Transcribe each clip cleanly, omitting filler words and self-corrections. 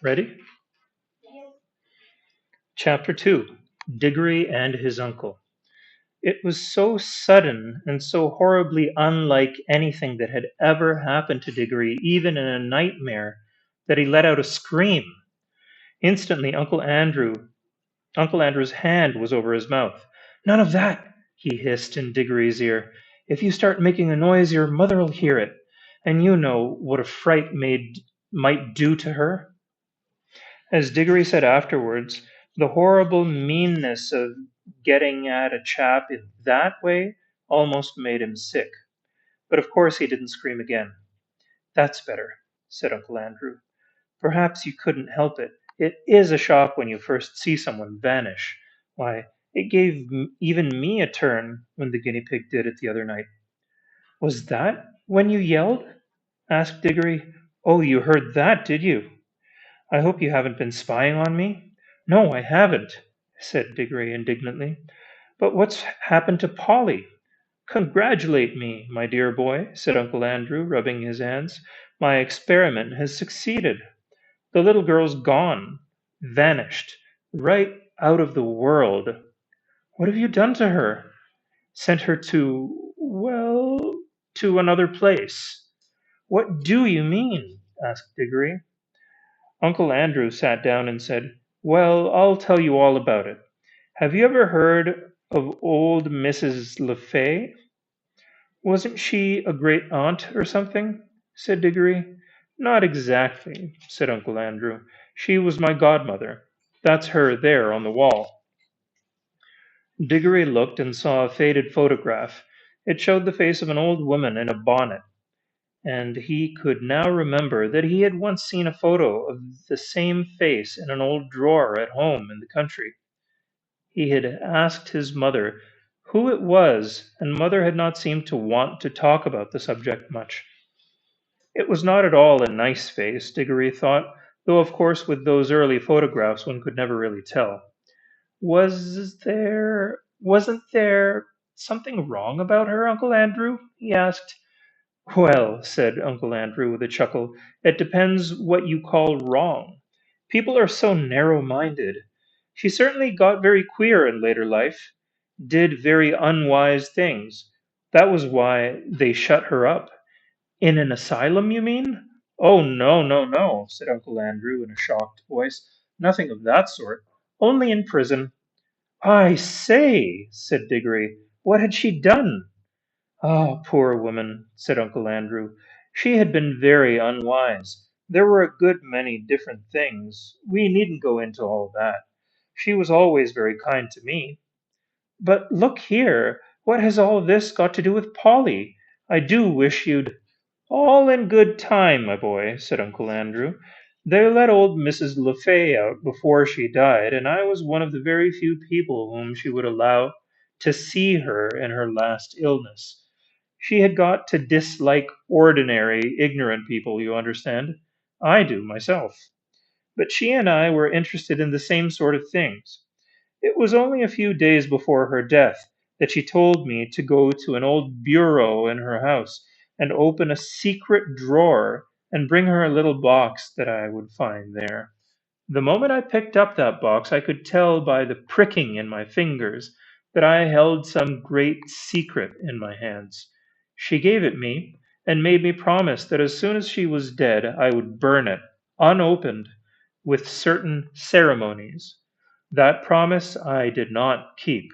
Ready? Chapter 2. Digory and his uncle. It was so sudden and so horribly unlike anything that had ever happened to Digory, even in a nightmare, that he let out a scream. Instantly, Uncle Andrew's hand was over his mouth. "None of that!" he hissed in Digory's ear. "If you start making a noise, your mother'll hear it, and you know what a fright might do to her." As Diggory said afterwards, the horrible meanness of getting at a chap in that way almost made him sick. But of course he didn't scream again. "That's better," said Uncle Andrew. "Perhaps you couldn't help it. It is a shock when you first see someone vanish. Why, it gave even me a turn when the guinea pig did it the other night." "Was that when you yelled?" asked Diggory. "Oh, you heard that, did you? I hope you haven't been spying on me." "No, I haven't," said Diggory indignantly. "But what's happened to Polly?" "Congratulate me, my dear boy," said Uncle Andrew, rubbing his hands. "My experiment has succeeded. The little girl's gone, vanished, right out of the world." "What have you done to her?" "Sent her to another place." "What do you mean?" asked Diggory. Uncle Andrew sat down and said, "Well, I'll tell you all about it. Have you ever heard of old Mrs. LeFay?" "Wasn't she a great aunt or something?" said Diggory. "Not exactly," said Uncle Andrew. "She was my godmother. That's her there on the wall." Diggory looked and saw a faded photograph. It showed the face of an old woman in a bonnet, and he could now remember that he had once seen a photo of the same face in an old drawer at home in the country. He had asked his mother who it was, and mother had not seemed to want to talk about the subject much. It was not at all a nice face, Diggory thought, though of course with those early photographs one could never really tell. Wasn't there something wrong about her, Uncle Andrew?" he asked. "Well," said Uncle Andrew with a chuckle, "it depends what you call wrong. People are so narrow minded. She certainly got very queer in later life, did very unwise things. That was why they shut her up." "In an asylum, you mean?" "Oh, no, no, no," said Uncle Andrew in a shocked voice. "Nothing of that sort. Only in prison." "I say," said Diggory, "what had she done?" "Ah, poor woman," said Uncle Andrew. "She had been very unwise. There were a good many different things. We needn't go into all that. She was always very kind to me." "But look here, what has all this got to do with Polly? I do wish you'd—" "All in good time, my boy," said Uncle Andrew. "They let old Mrs. LeFay out before she died, and I was one of the very few people whom she would allow to see her in her last illness. She had got to dislike ordinary, ignorant people, you understand. I do, myself. But she and I were interested in the same sort of things. It was only a few days before her death that she told me to go to an old bureau in her house and open a secret drawer and bring her a little box that I would find there. The moment I picked up that box, I could tell by the pricking in my fingers that I held some great secret in my hands. She gave it me, and made me promise that as soon as she was dead I would burn it, unopened, with certain ceremonies. That promise I did not keep."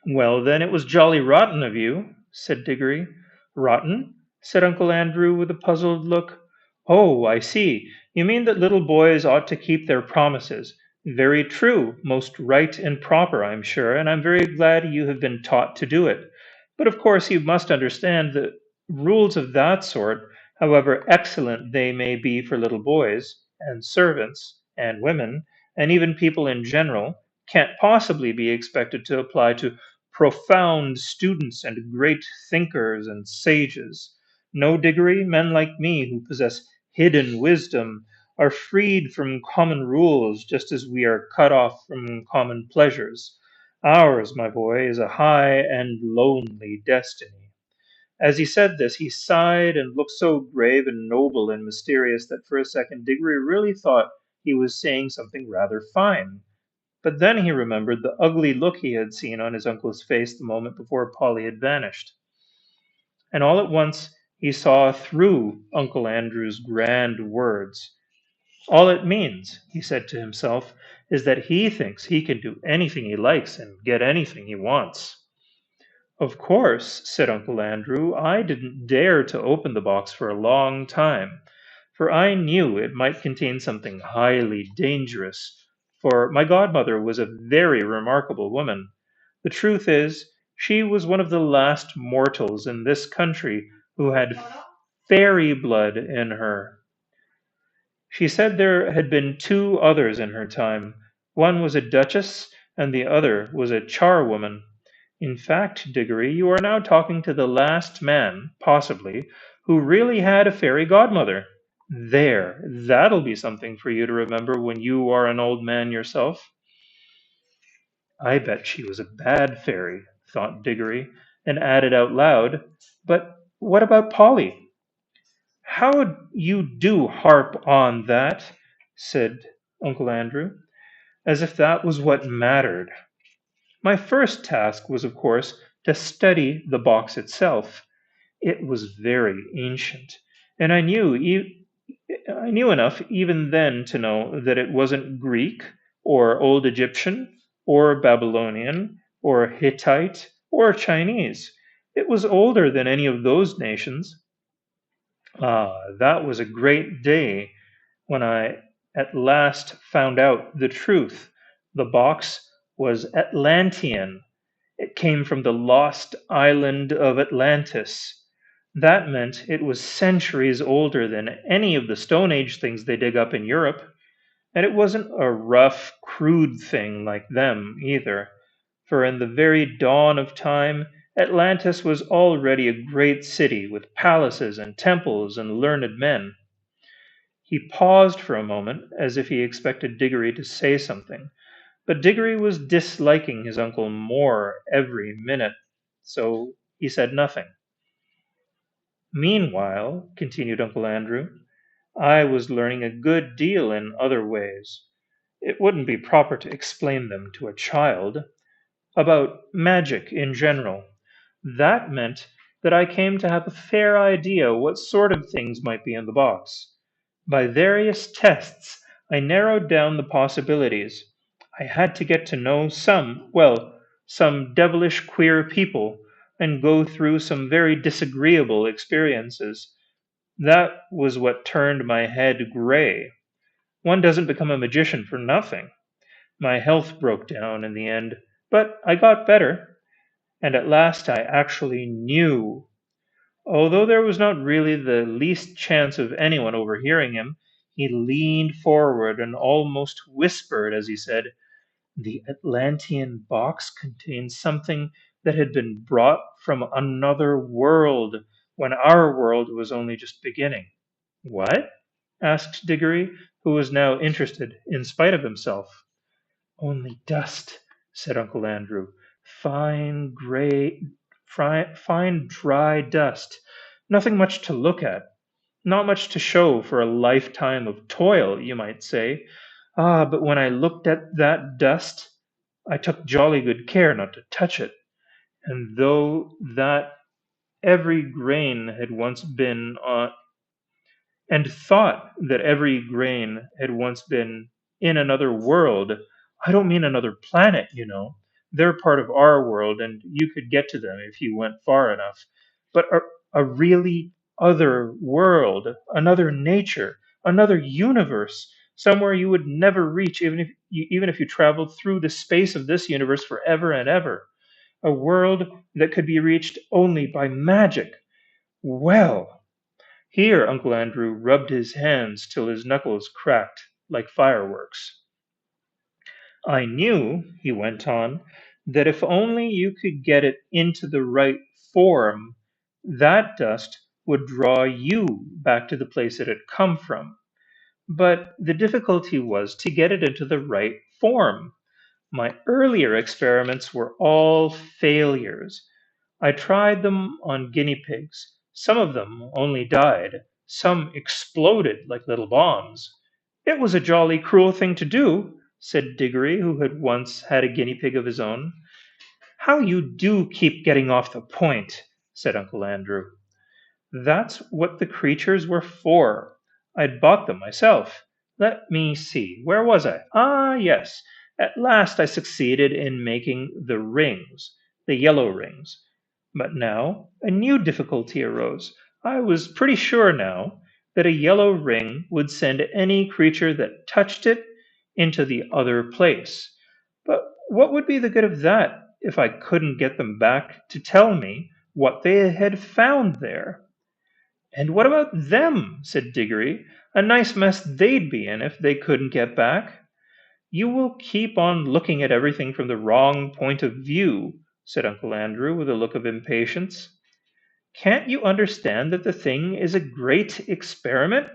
"Well, then, it was jolly rotten of you," said Diggory. "Rotten?" said Uncle Andrew with a puzzled look. "Oh, I see. You mean that little boys ought to keep their promises. Very true, most right and proper, I'm sure, and I'm very glad you have been taught to do it. But of course you must understand that rules of that sort, however excellent they may be for little boys, and servants, and women, and even people in general, can't possibly be expected to apply to profound students and great thinkers and sages. No, Diggory, men like me who possess hidden wisdom are freed from common rules just as we are cut off from common pleasures. Ours, my boy, is a high and lonely destiny." As he said this, he sighed and looked so grave and noble and mysterious that for a second Diggory really thought he was saying something rather fine. But then he remembered the ugly look he had seen on his uncle's face the moment before Polly had vanished. And all at once he saw through Uncle Andrew's grand words. All it means, he said to himself, is that he thinks he can do anything he likes and get anything he wants. Of course, said Uncle Andrew, I didn't dare to open the box for a long time, for I knew it might contain something highly dangerous, for my godmother was a very remarkable woman. The truth is, she was one of the last mortals in this country who had fairy blood in her. She said there had been two others in her time. One was a duchess, and the other was a charwoman. In fact, Diggory, you are now talking to the last man, possibly, who really had a fairy godmother. There, that'll be something for you to remember when you are an old man yourself. I bet she was a bad fairy, thought Diggory, and added out loud, but what about Polly? How you do harp on that, said Uncle Andrew, as if that was what mattered. My first task was, of course, to study the box itself. It was very ancient, and I knew enough even then to know that it wasn't Greek or Old Egyptian or Babylonian or Hittite or Chinese. It was older than any of those nations. Ah, that was a great day when I at last found out the truth. The box was Atlantean. It came from the lost island of Atlantis. That meant it was centuries older than any of the Stone Age things they dig up in Europe. And it wasn't a rough, crude thing like them either. For in the very dawn of time, Atlantis was already a great city with palaces and temples and learned men. He paused for a moment as if he expected Diggory to say something, but Diggory was disliking his uncle more every minute, so he said nothing. Meanwhile, continued Uncle Andrew, I was learning a good deal in other ways. It wouldn't be proper to explain them to a child. About magic in general. That meant that I came to have a fair idea what sort of things might be in the box. By various tests, I narrowed down the possibilities. I had to get to know some devilish queer people, and go through some very disagreeable experiences. That was what turned my head gray. One doesn't become a magician for nothing. My health broke down in the end, but I got better, and at last I actually knew. Although there was not really the least chance of anyone overhearing him, he leaned forward and almost whispered as he said, the Atlantean box contained something that had been brought from another world when our world was only just beginning. What? Asked Diggory, who was now interested in spite of himself. Only dust, said Uncle Andrew. Fine, fine, dry dust. Nothing much to look at. Not much to show for a lifetime of toil, you might say. Ah, but when I looked at that dust, I took jolly good care not to touch it. And though that every grain had once been on, and thought that every grain had once been in another world. I don't mean another planet, you know. They're part of our world, and you could get to them if you went far enough. But a really other world, another nature, another universe, somewhere you would never reach, even if you traveled through the space of this universe forever and ever. A world that could be reached only by magic. Well, here Uncle Andrew rubbed his hands till his knuckles cracked like fireworks. I knew, he went on, that if only you could get it into the right form, that dust would draw you back to the place it had come from. But the difficulty was to get it into the right form. My earlier experiments were all failures. I tried them on guinea pigs. Some of them only died, some exploded like little bombs. It was a jolly cruel thing to do, said Diggory, who had once had a guinea pig of his own. How you do keep getting off the point, said Uncle Andrew. That's what the creatures were for. I'd bought them myself. Let me see, where was I? Ah, yes. At last I succeeded in making the rings, the yellow rings. But now a new difficulty arose. I was pretty sure now that a yellow ring would send any creature that touched it into the other place. But what would be the good of that if I couldn't get them back to tell me what they had found there? And what about them? Said Diggory. A nice mess they'd be in if they couldn't get back. You will keep on looking at everything from the wrong point of view, said Uncle Andrew with a look of impatience. Can't you understand that the thing is a great experiment?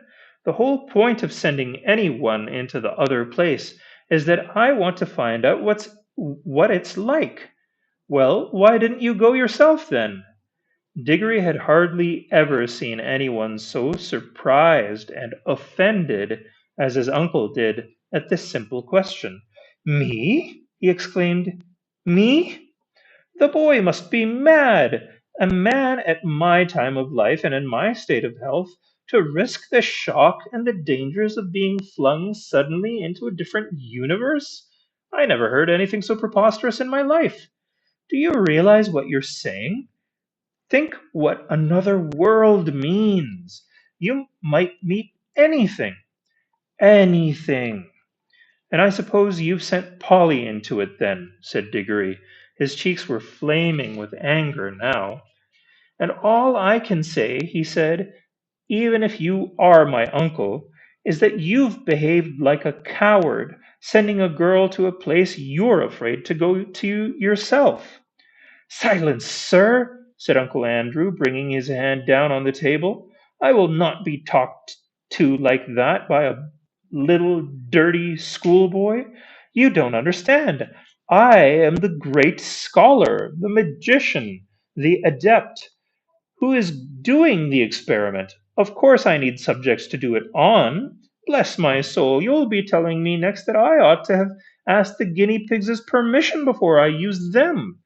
The whole point of sending anyone into the other place is that I want to find out what it's like. Well, why didn't you go yourself then? Diggory had hardly ever seen anyone so surprised and offended as his uncle did at this simple question. Me? He exclaimed. Me? The boy must be mad. A man at my time of life and in my state of health to risk the shock and the dangers of being flung suddenly into a different universe? I never heard anything so preposterous in my life. Do you realize what you're saying? Think what another world means. You might meet anything, anything. And I suppose you've sent Polly into it then, said Diggory. His cheeks were flaming with anger now. And all I can say, he said, even if you are my uncle, is that you've behaved like a coward, sending a girl to a place you're afraid to go to yourself. Silence, sir, said Uncle Andrew, bringing his hand down on the table. I will not be talked to like that by a little dirty schoolboy. You don't understand. I am the great scholar, the magician, the adept, who is doing the experiment. Of course, I need subjects to do it on. Bless my soul, you'll be telling me next that I ought to have asked the guinea pigs' permission before I used them.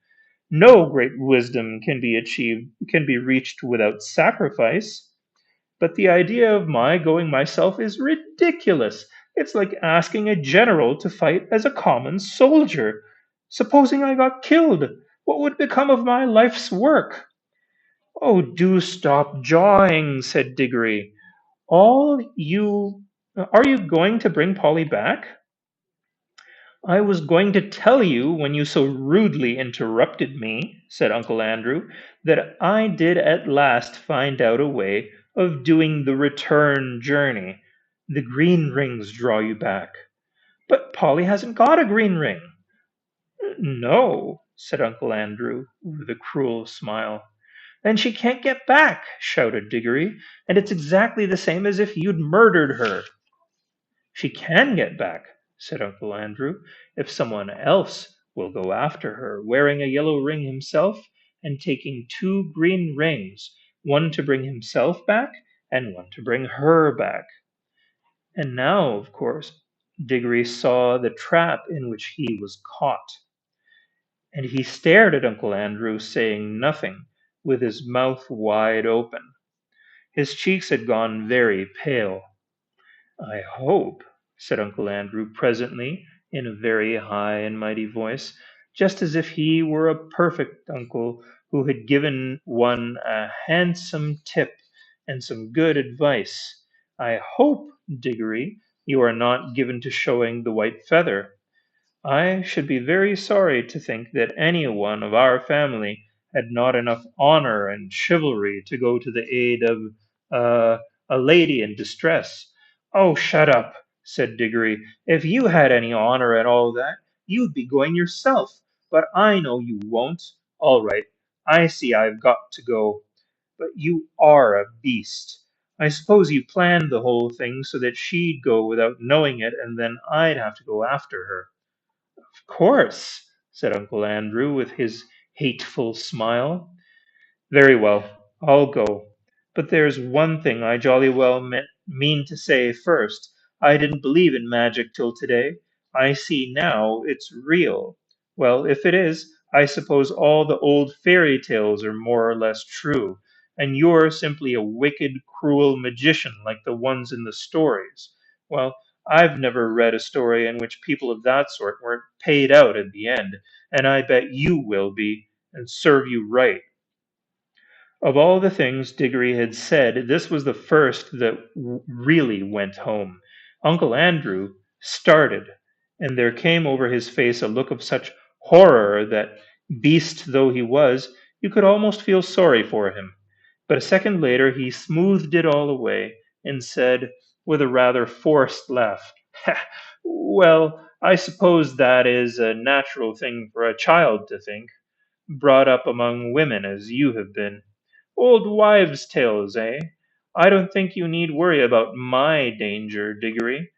No great wisdom can be reached without sacrifice. But the idea of my going myself is ridiculous. It's like asking a general to fight as a common soldier. Supposing I got killed, what would become of my life's work? Oh, do stop jawing, said Diggory. All you Are you going to bring Polly back? I was going to tell you when you so rudely interrupted me, said Uncle Andrew, that I did at last find out a way of doing the return journey. The green rings draw you back. But Polly hasn't got a green ring. No, said Uncle Andrew with a cruel smile. Then she can't get back, shouted Diggory, and it's exactly the same as if you'd murdered her. She can get back, said Uncle Andrew, if someone else will go after her, wearing a yellow ring himself and taking two green rings, one to bring himself back and one to bring her back. And now, of course, Diggory saw the trap in which he was caught, and he stared at Uncle Andrew, saying nothing, with his mouth wide open. His cheeks had gone very pale. I hope, said Uncle Andrew presently, in a very high and mighty voice, just as if he were a perfect uncle who had given one a handsome tip and some good advice. I hope, Diggory, you are not given to showing the white feather. I should be very sorry to think that any one of our family had not enough honor and chivalry to go to the aid of a lady in distress. Oh, shut up, said Diggory. If you had any honor and all that, you'd be going yourself. But I know you won't. All right, I see I've got to go. But you are a beast. I suppose you planned the whole thing so that she'd go without knowing it, and then I'd have to go after her. Of course, said Uncle Andrew with his hateful smile. Very well, I'll go. But there's one thing I jolly well mean to say first. I didn't believe in magic till today. I see now it's real. Well, if it is, I suppose all the old fairy tales are more or less true, and you're simply a wicked, cruel magician like the ones in the stories. Well, I've never read a story in which people of that sort weren't paid out at the end, and I bet you will be, and serve you right. Of all the things Diggory had said, this was the first that really went home. Uncle Andrew started, and there came over his face a look of such horror that, beast though he was, you could almost feel sorry for him. But a second later he smoothed it all away and said, with a rather forced laugh, "Well, I suppose that is a natural thing for a child to think, brought up among women as you have been. Old wives' tales, eh? I don't think you need worry about my danger, Diggory.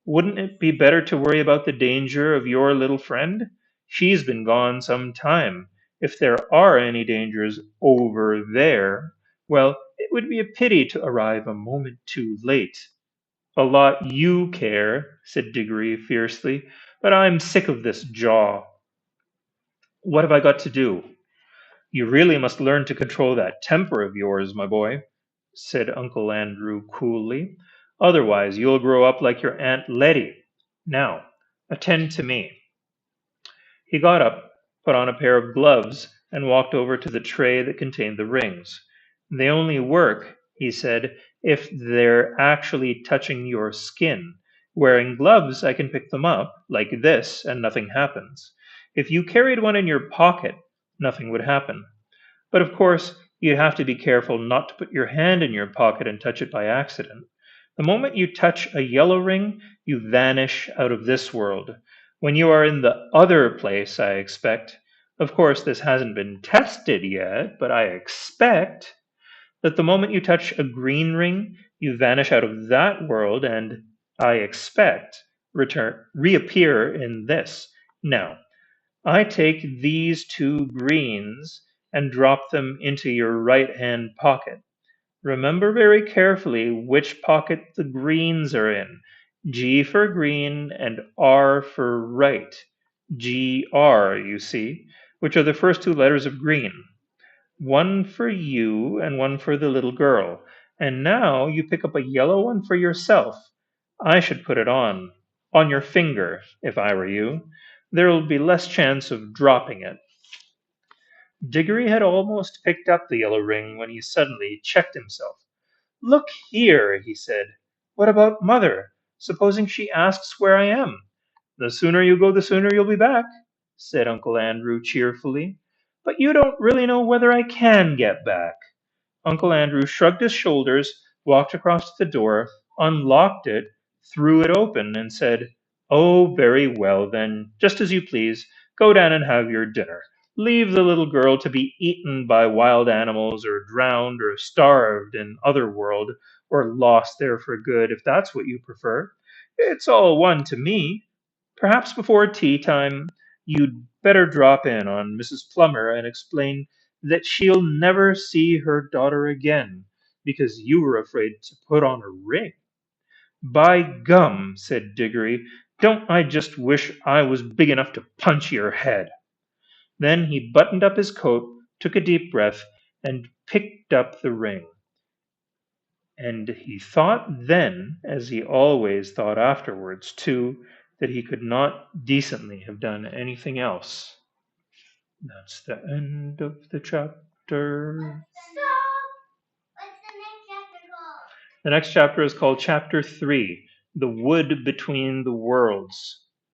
Wouldn't it be better to worry about the danger of your little friend? She's been gone some time. If there are any dangers over there, well, it would be a pity to arrive a moment too late." "A lot you care," said Diggory fiercely, "but I'm sick of this jaw. What have I got to do?" "You really must learn to control that temper of yours, my boy," said Uncle Andrew coolly. "Otherwise you'll grow up like your Aunt Letty. Now, attend to me." He got up, put on a pair of gloves, and walked over to the tray that contained the rings. "They only work," he said, "if they're actually touching your skin. Wearing gloves, I can pick them up, like this, and nothing happens. If you carried one in your pocket, nothing would happen. But of course, you'd have to be careful not to put your hand in your pocket and touch it by accident. The moment you touch a yellow ring, you vanish out of this world. When you are in the other place, I expect, of course, this hasn't been tested yet, but I expect that the moment you touch a green ring, you vanish out of that world and, I expect, reappear in this. Now, I take these two greens and drop them into your right hand pocket. Remember very carefully which pocket the greens are in. G for green and R for right. GR, you see, which are the first two letters of green. One for you and one for the little girl. And now you pick up a yellow one for yourself. I should put it on your finger, if I were you. There'll be less chance of dropping it." Diggory had almost picked up the yellow ring when he suddenly checked himself. "Look here," he said. "What about mother? Supposing she asks where I am?" "The sooner you go, the sooner you'll be back," said Uncle Andrew cheerfully. "But you don't really know whether I can get back." Uncle Andrew shrugged his shoulders, walked across to the door, unlocked it, threw it open, and said, "Oh, very well, then, just as you please. Go down and have your dinner. Leave the little girl to be eaten by wild animals, or drowned, or starved in other world, or lost there for good, if that's what you prefer. It's all one to me. Perhaps before tea time you'd better drop in on Mrs. Plummer and explain that she'll never see her daughter again because you were afraid to put on a ring." "By gum," said Diggory, "don't I just wish I was big enough to punch your head." Then he buttoned up his coat, took a deep breath, and picked up the ring. And he thought then, as he always thought afterwards, too, that he could not decently have done anything else. That's the end of the chapter. What's the next chapter called? The next chapter is called Chapter 3, The Wood Between the Worlds.